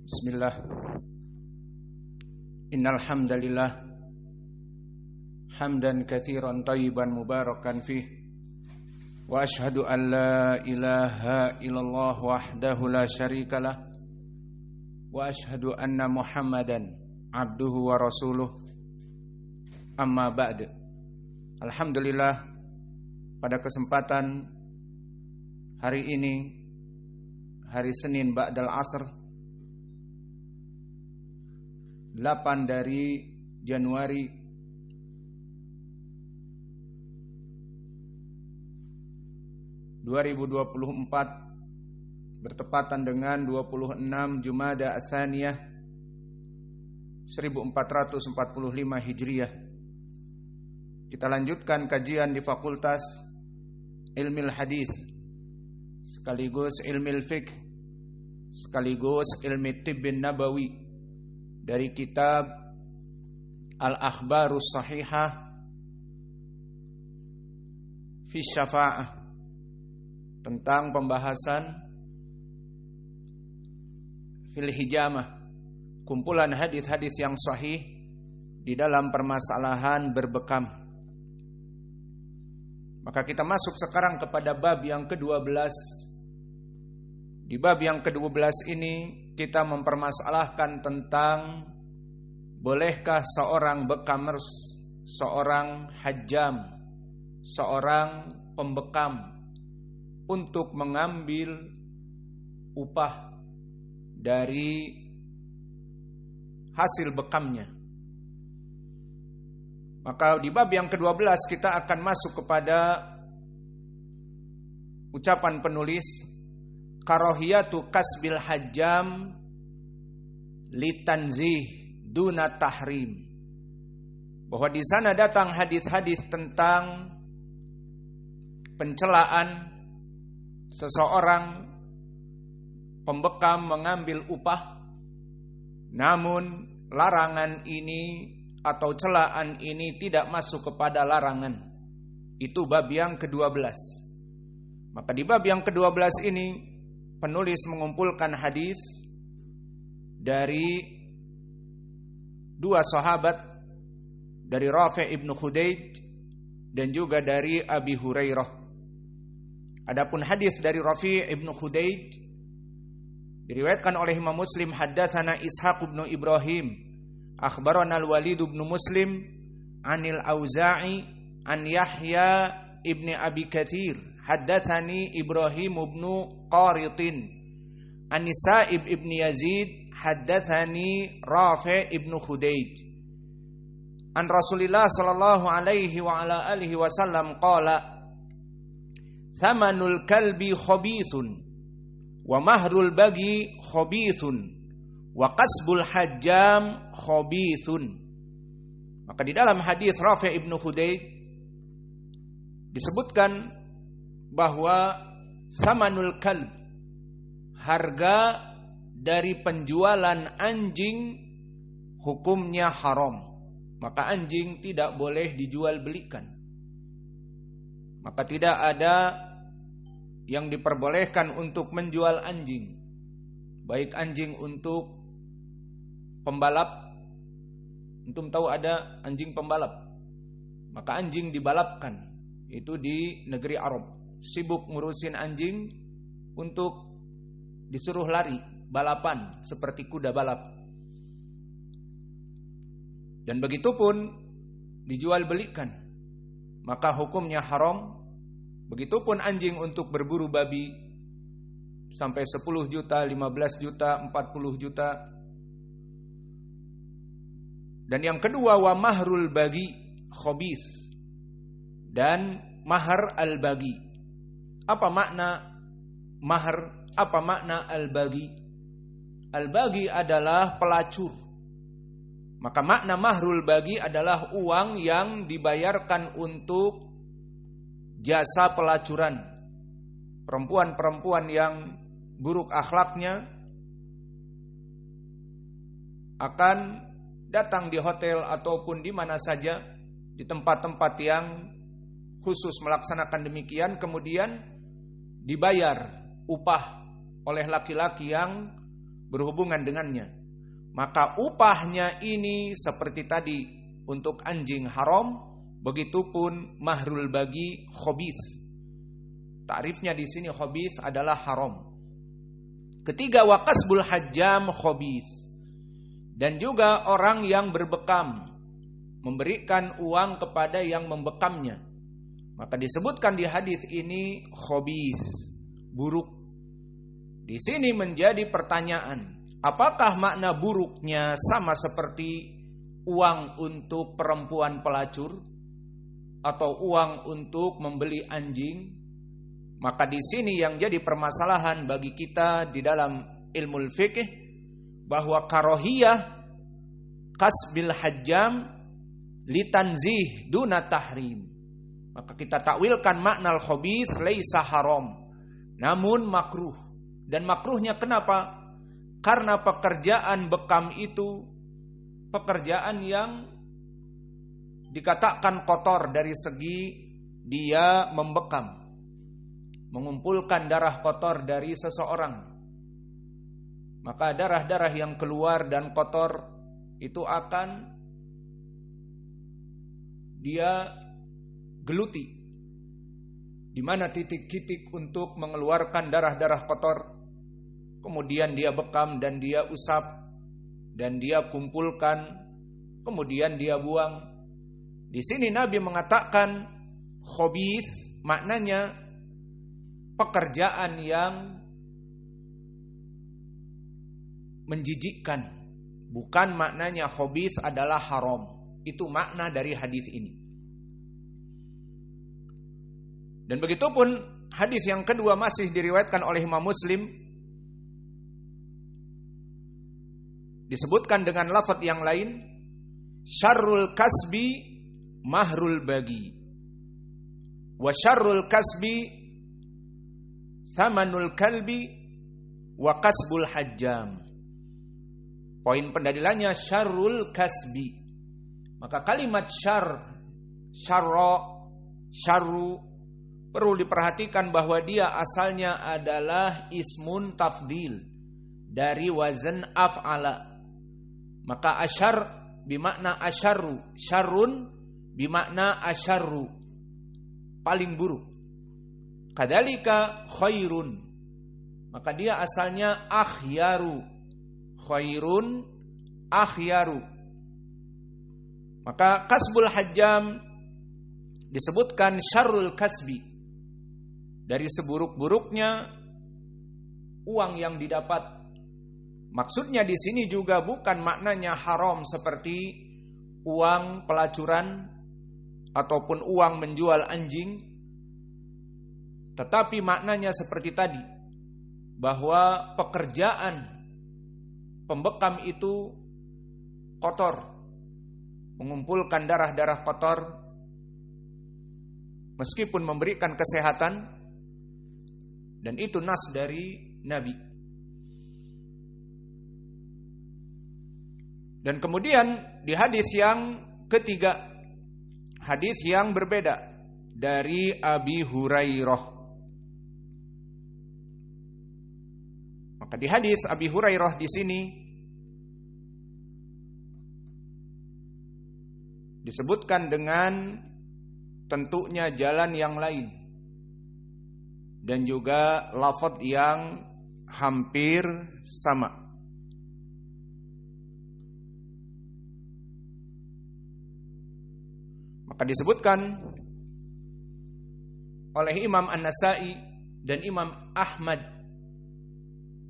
Bismillah. Innal hamdalillah hamdan katsiran thayyiban mubarakan fih wa asyhadu an la ilaha illallah wahdahu la syarikalah wa asyhadu anna Muhammadan abduhu wa rasuluh. Amma ba'd. Alhamdulillah, pada kesempatan hari ini, hari Senin ba'dal asr, 8 dari Januari 2024 bertepatan dengan 26 Jumada Ats-Tsaniyah 1445 Hijriah. Kita lanjutkan kajian di Fakultas Ilmil Hadis sekaligus Ilmil Fiqh sekaligus Ilmi Tibbin Nabawi dari kitab Al-Akhbarus Sahihah fi Syafa'ah, tentang pembahasan fil hijamah, kumpulan hadis-hadis yang sahih di dalam permasalahan berbekam. Maka kita masuk sekarang kepada bab yang ke-12. Di bab yang ke-12 ini kita mempermasalahkan tentang bolehkah seorang bekamers, seorang hajjam, seorang pembekam untuk mengambil upah dari hasil bekamnya. Maka di bab yang ke-12 kita akan masuk kepada ucapan penulis, karahiyatu kasbil hajjam litanzih duna tahrim, bahwa di sana datang hadis-hadis tentang pencelaan seseorang pembekam mengambil upah, namun larangan ini atau celaan ini tidak masuk kepada larangan. Itu bab yang ke-12. Maka di bab yang ke-12 ini penulis mengumpulkan hadis dari dua sahabat, dari Rafi' ibn Khudaid dan juga dari Abi Hurairah. Adapun hadis dari Rafi' ibn Khudaid diriwayatkan oleh Imam Muslim, haddatsana Ishaq ibn Ibrahim akhbarana al-Walid ibn Muslim anil Auza'i an Yahya ibn Abi Katsir haddatsani Ibrahim ibn Qaritin an Sa'ib ibn Yazid haddatsani Rafi' ibn Khudaid an Rasulillah sallallahu alaihi wa ala alihi wasallam qala thamanul kalbi khabithun wa mahrul bagi khabithun wa kasbul hajjam khabithun. Maka di dalam hadis Rafi' ibn Khudaid disebutkan bahwa samanul kalb, harga dari penjualan anjing, hukumnya haram. Maka anjing tidak boleh dijual belikan. Maka tidak ada yang diperbolehkan untuk menjual anjing, baik anjing untuk pembalap. Antum tahu ada anjing pembalap, maka anjing dibalapkan. Itu di negeri Arab, sibuk ngurusin anjing untuk disuruh lari balapan seperti kuda balap. Dan begitu pun dijual belikan, maka hukumnya haram. Begitupun anjing untuk berburu babi sampai 10 juta, 15 juta, 40 juta. Dan yang kedua, wa mahrul bagi khabith, dan mahar al-bagi. Apa makna mahar? Apa makna al-bagi? Al-bagi adalah pelacur. Maka makna mahrul bagi adalah uang yang dibayarkan untuk jasa pelacuran. Perempuan-perempuan yang buruk akhlaknya akan datang di hotel ataupun di mana saja, di tempat-tempat yang khusus melaksanakan demikian, kemudian dibayar upah oleh laki-laki yang berhubungan dengannya, maka upahnya ini seperti tadi untuk anjing haram, begitupun mahrul bagi khabith. Ta'rifnya di sini khabith adalah haram. Ketiga, wa kasbul hajjam khabith. Dan juga orang yang berbekam, memberikan uang kepada yang membekamnya, maka disebutkan di hadis ini khabith, buruk. Di sini menjadi pertanyaan, apakah makna buruknya sama seperti uang untuk perempuan pelacur atau uang untuk membeli anjing? Maka di sini yang jadi permasalahan bagi kita di dalam ilmu fikih, bahwa karohiyah kasbil hajjam litanzih duna tahrim. Maka kita takwilkan makna al-khabith laisa haram, namun makruh. Dan makruhnya kenapa? Karena pekerjaan bekam itu pekerjaan yang dikatakan kotor dari segi dia membekam, mengumpulkan darah kotor dari seseorang. Maka darah-darah yang keluar dan kotor itu akan dia geluti, di mana titik-titik untuk mengeluarkan darah-darah kotor. Kemudian dia bekam dan dia usap dan dia kumpulkan, kemudian dia buang. Di sini Nabi mengatakan khabith maknanya pekerjaan yang menjijikkan, bukan maknanya khabith adalah haram. Itu makna dari hadis ini. Dan begitupun hadis yang kedua masih diriwayatkan oleh Imam Muslim, disebutkan dengan lafaz yang lain, syarrul kasbi mahrul bagi, wa syarrul kasbi thamanul kalbi, wa kasbul hajjam. Poin pendalilannya syarrul kasbi. Maka kalimat syarra, syarru perlu diperhatikan bahwa dia asalnya adalah ismun tafdil dari wazan af'ala. Maka asyar bimakna asyarru, syarrun bimakna asyarru, paling buruk. Kadzalika khairun, maka dia asalnya akhyaru, khairun akhyaru. Maka kasbul hajjam disebutkan syarrul kasbi, dari seburuk-buruknya uang yang didapat. Maksudnya di sini juga bukan maknanya haram seperti uang pelacuran ataupun uang menjual anjing, tetapi maknanya seperti tadi, bahwa pekerjaan pembekam itu kotor, mengumpulkan darah-darah kotor, meskipun memberikan kesehatan, dan itu nas dari Nabi. Dan kemudian di hadis yang ketiga, hadis yang berbeda dari Abi Hurairah. Maka di hadis Abi Hurairah di sini disebutkan dengan tentunya jalan yang lain dan juga lafaz yang hampir sama. Maka disebutkan oleh Imam An-Nasa'i dan Imam Ahmad,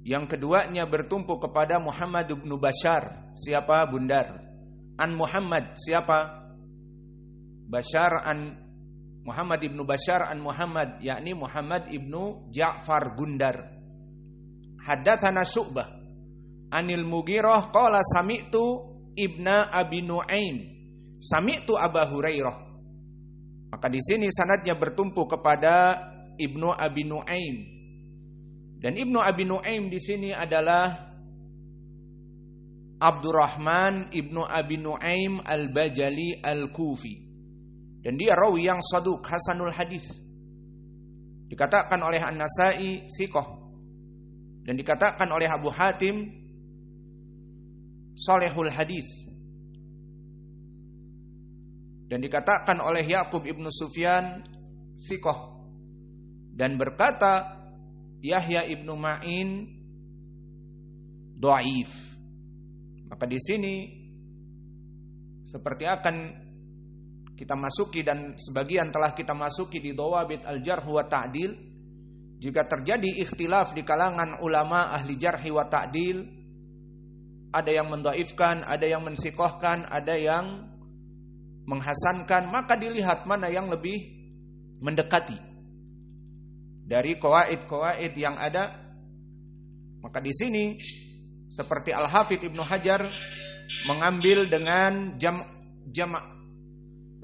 yang keduanya bertumpu kepada Muhammad bin Bashar. Siapa? Bundar. An Muhammad, siapa? Bashar an Muhammad ibnu Bashar an Muhammad, yakni Muhammad ibnu Ja'far Bundar. Haddatsana Syu'bah anil Mughirah qala sami'tu ibna Abi Nu'aim sami'tu Aba Hurairah. Maka di sini sanadnya bertumpu kepada Ibnu Abi Nu'aim. Dan Ibnu Abi Nu'aim di sini adalah Abdurrahman Ibnu Abi Nu'aim Al-Bajali Al-Kufi. Dan dia rawi yang saduk, hasanul hadis. Dikatakan oleh An-Nasa'i siqah. Dan dikatakan oleh Abu Hatim salihul hadis. Dan dikatakan oleh Yaqub ibnu Sufyan thiqah. Dan berkata Yahya ibnu Ma'in dhaif. Maka di sini seperti akan kita masuki dan sebagian telah kita masuki di dhawabit al-jarh wa ta'dil, jika terjadi ikhtilaf di kalangan ulama ahli jarh wa ta'dil, ada yang mendhaifkan, ada yang mensiqahkan, ada yang menghasankan, maka dilihat mana yang lebih mendekati dari qawaid-qawaid yang ada. Maka di sini seperti Al-Hafidz Ibnu Hajar mengambil dengan jama',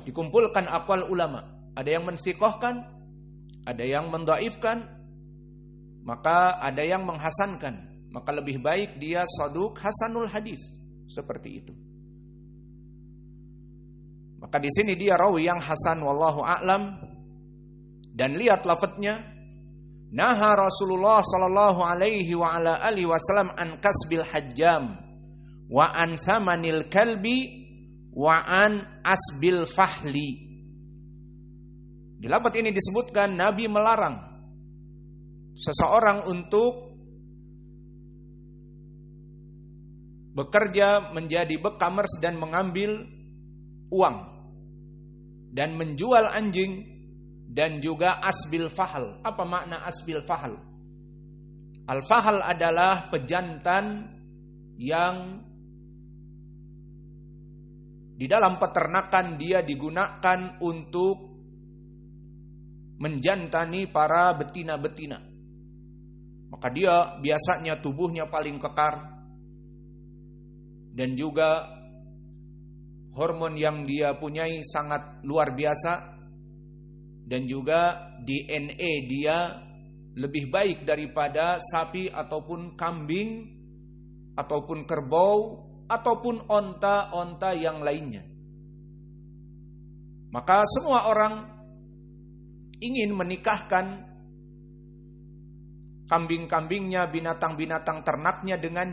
dikumpulkan aqwal ulama, ada yang mensiqahkan, ada yang mendhaifkan, maka ada yang menghasankan, maka lebih baik dia saduq hasanul hadis, seperti itu. Maka di sini dia rawi yang hasan wallahu a'lam. Dan lihat lafadznya, naha Rasulullah sallallahu alaihi wa ala alihi wasallam an kasbil hajjam wa an thamanil kalbi wa an asbil fahli. Di lafaz ini disebutkan Nabi melarang seseorang untuk bekerja menjadi bekamers dan mengambil uang dan menjual anjing dan juga asbil fahal. Apa makna asbil fahal? Al-fahal adalah pejantan yang di dalam peternakan dia digunakan untuk menjantani para betina-betina. Maka dia biasanya tubuhnya paling kekar dan juga hormon yang dia punyai sangat luar biasa, dan juga DNA dia lebih baik daripada sapi ataupun kambing ataupun kerbau ataupun onta-onta yang lainnya. Maka semua orang ingin menikahkan kambing-kambingnya, binatang-binatang ternaknya dengan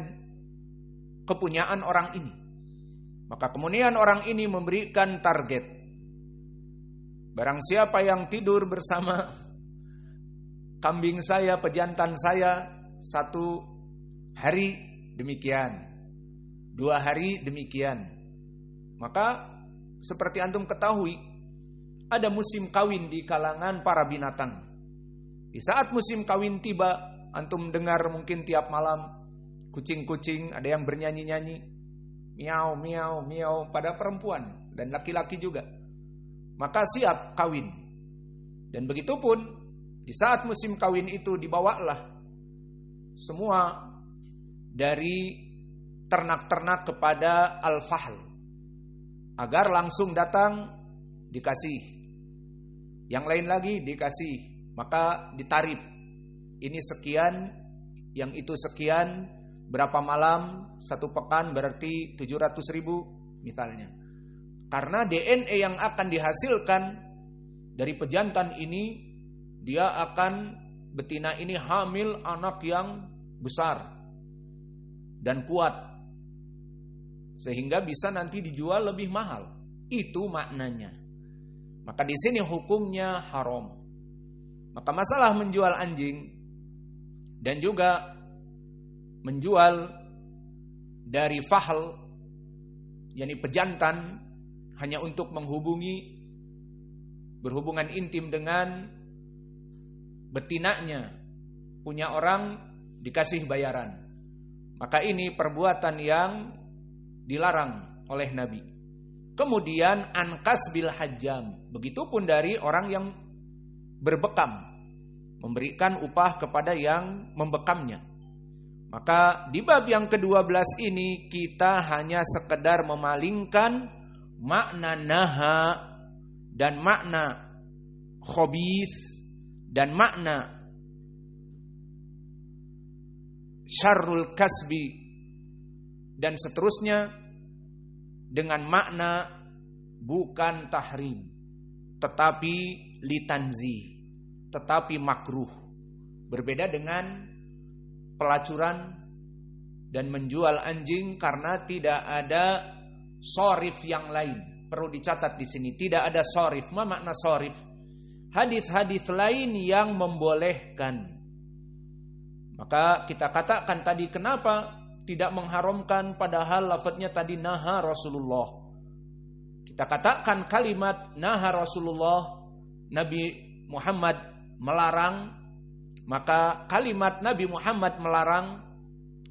kepunyaan orang ini. Maka kemudian orang ini memberikan target. Barang siapa yang tidur bersama kambing saya, pejantan saya, 1 hari demikian, 2 hari demikian. Maka seperti antum ketahui, ada musim kawin di kalangan para binatang. Di saat musim kawin tiba, antum dengar mungkin tiap malam kucing-kucing ada yang bernyanyi-nyanyi, miau miau miau, pada perempuan dan laki-laki juga. Maka siap kawin. Dan begitupun di saat musim kawin itu dibawalah semua dari ternak-ternak kepada al-fahl agar langsung datang dikasih. Yang lain lagi dikasih, maka ditarif. Ini sekian, yang itu sekian, berapa malam, 1 pekan berarti 700.000 misalnya. Karena DNA yang akan dihasilkan dari pejantan ini, dia akan, betina ini hamil anak yang besar dan kuat, sehingga bisa nanti dijual lebih mahal. Itu maknanya. Maka di sini hukumnya haram. Maka masalah menjual anjing dan juga menjual dari fahl, yakni pejantan, hanya untuk berhubungan intim dengan betinanya, punya orang dikasih bayaran. Maka ini perbuatan yang dilarang oleh Nabi. Kemudian ankas bil hajjam, begitupun dari orang yang berbekam, memberikan upah kepada yang membekamnya. Maka di bab yang ke-12 ini kita hanya sekedar memalingkan makna naha dan makna khabith dan makna syarrul kasbi dan seterusnya dengan makna bukan tahrim tetapi litanzi, tetapi makruh. Berbeda dengan pelacuran dan menjual anjing karena tidak ada sharif yang lain. Perlu dicatat di sini, tidak ada sharif. Ma makna sharif? Hadis-hadis lain yang membolehkan. Maka kita katakan tadi kenapa tidak mengharamkan padahal lafadznya tadi naha Rasulullah. Kita katakan kalimat naha Rasulullah, Nabi Muhammad melarang, maka kalimat Nabi Muhammad melarang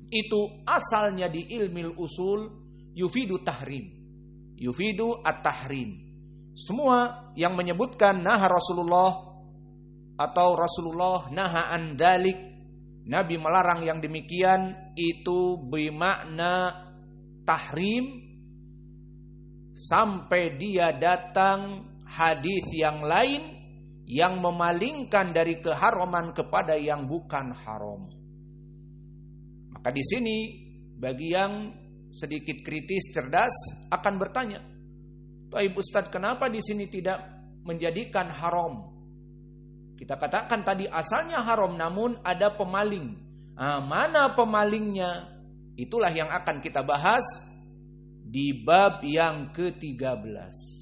itu asalnya di ilmil usul yufidu tahrim, yufidu at-tahrim. Semua yang menyebutkan naha Rasulullah atau Rasulullah naha an dalik, Nabi melarang yang demikian, itu bermakna tahrim sampai dia datang hadis yang lain yang memalingkan dari keharaman kepada yang bukan haram. Maka di sini bagi yang sedikit kritis, cerdas akan bertanya, "Baik Ustaz, kenapa di sini tidak menjadikan haram?" Kita katakan tadi asalnya haram namun ada pemaling. Mana pemalingnya? Itulah yang akan kita bahas di bab yang ke-13.